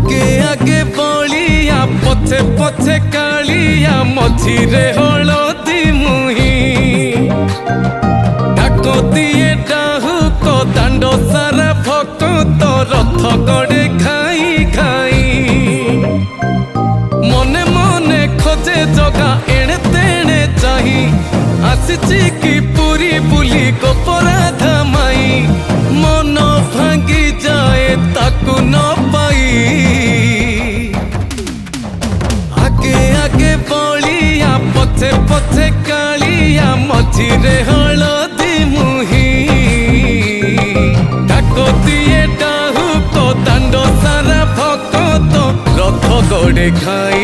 आगे आगे बलिया पछे पछे कालिया मझिरे हलदी मुही डाक दिए डाहुक दांड सारा भक्त रथ गड़े खाई खाई मने मने खोजे जगा एणे तेणे चाही आसिची की पूरी बुली गोपराधा माई मन भांगी जाए ताकू न पाई आगे आगे बलिया पछे पछे कालिया मझिरे हलदी मुही डाक दिए डाहुक दांड सारा भक्त रथ गड़े खाई